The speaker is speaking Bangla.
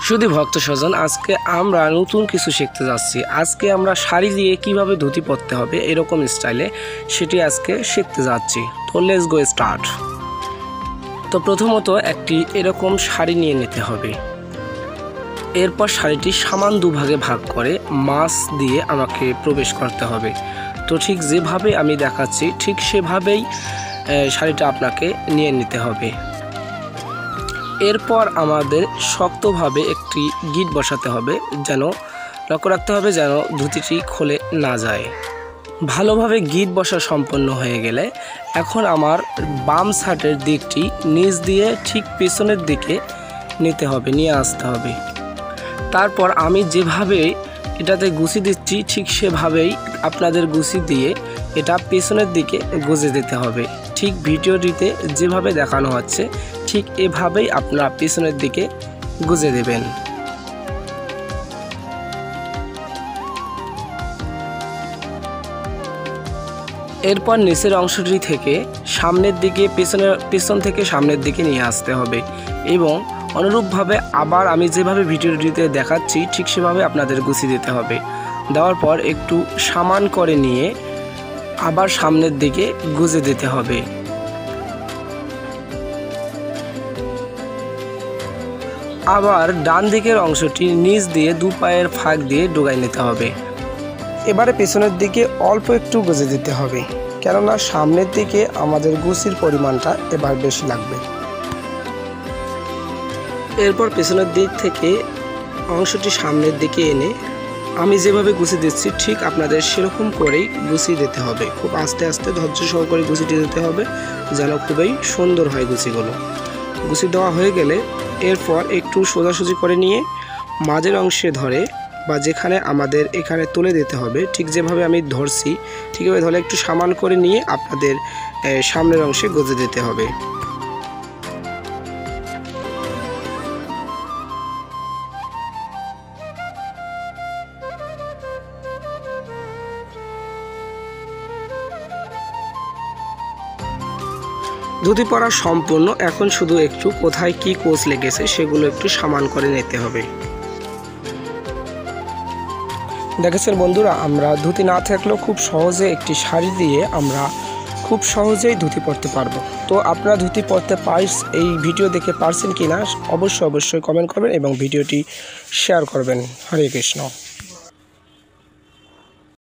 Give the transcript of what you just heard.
শুধু ভক্ত স্বজন, আজকে আমরা নতুন কিছু শিখতে যাচ্ছি। আজকে আমরা শাড়ি দিয়ে কিভাবে ধুতি পরতে হবে এরকম স্টাইলে সেটি আজকে শিখতে যাচ্ছি। তো লেটস গো স্টার্ট। তো প্রথমত একটি এরকম শাড়ি নিয়ে নিতে হবে। এরপর শাড়িটি সমান দুভাগে ভাগ করে মাছ দিয়ে আমাকে প্রবেশ করতে হবে। তো ঠিক যেভাবে আমি দেখাচ্ছি ঠিক সেভাবেই শাড়িটা আপনাকে নিয়ে নিতে হবে। এরপর আমাদের শক্তভাবে একটি গিট বসাতে হবে, যেন লক্ষ্য রাখতে হবে যেন ধুতিটি খুলে না যায়। ভালোভাবে গিট বসা সম্পন্ন হয়ে গেলে এখন আমার বাম সাইডের দিকটি নিচ দিয়ে ঠিক পেছনের দিকে নিয়ে আসতে হবে। তারপর আমি যেভাবে এটাতে গুছি দিচ্ছি ঠিক সেভাবেই আপনাদের গুছি দিয়ে এটা পেছনের দিকে গুজে দিতে হবে। ঠিক ভিডিওটিতে যেভাবে দেখানো হচ্ছে ঠিক এভাবেই আপনারা পেছনের দিকে গুজে দেবেন। এরপর নিচের অংশটি থেকে সামনের দিকে পেছন থেকে সামনের দিকে নিয়ে আসতে হবে এবং অনুরূপভাবে আবার আমি যেভাবে ভিডিওটিতে দেখাচ্ছি ঠিক সেভাবে আপনাদের গুছিয়ে দিতে হবে। দেওয়ার পর একটু সমান করে নিয়ে আবার সামনের দিকে গুজে দিতে হবে। আবার ডান দিকের অংশটি নিচ দিয়ে দু পায়ের ফাঁক দিয়ে ডুগাই নিতে হবে। এবারে পেছনের দিকে অল্প একটু গুজে দিতে হবে, কেননা সামনের দিকে আমাদের গুছির পরিমাণটা এবার বেশি লাগবে। এরপর পেছনের দিক থেকে অংশটি সামনের দিকে এনে আমি যেভাবে গুছিয়ে দিচ্ছি ঠিক আপনাদের সেরকম করেই গুছিয়ে দিতে হবে। খুব আস্তে আস্তে ধৈর্য সহকারে গুছিয়ে দিতে হবে যেন খুবই সুন্দর হয় গুছিগুলো। গুছিয়ে দেওয়া হয়ে গেলে এরপর একটু সোজাসুজি করে নিয়ে মাঝের অংশে ধরে বা যেখানে আমাদের এখানে তুলে দিতে হবে ঠিক যেভাবে আমি ধরছি ঠিকভাবে ধরে একটু সমান করে নিয়ে আপনাদের সামনের অংশে গুজে দিতে হবে। ধুতি পরা সম্পূর্ণ, এখন শুধু একটু কোথায় কি কোচ লেগেছে সেগুলো একটু সমান করে নিতে হবে। দেখেছেন বন্ধুরা, আমরা ধুতি না থাকলেও খুব সহজে একটি শাড়ি দিয়ে আমরা খুব সহজেই ধুতি পরতে পারবো। তো আপনারা ধুতি পরতে এই ভিডিও দেখে পারছেন কিনা অবশ্যই কমেন্ট করবেন এবং ভিডিওটি শেয়ার করবেন। হরে কৃষ্ণ।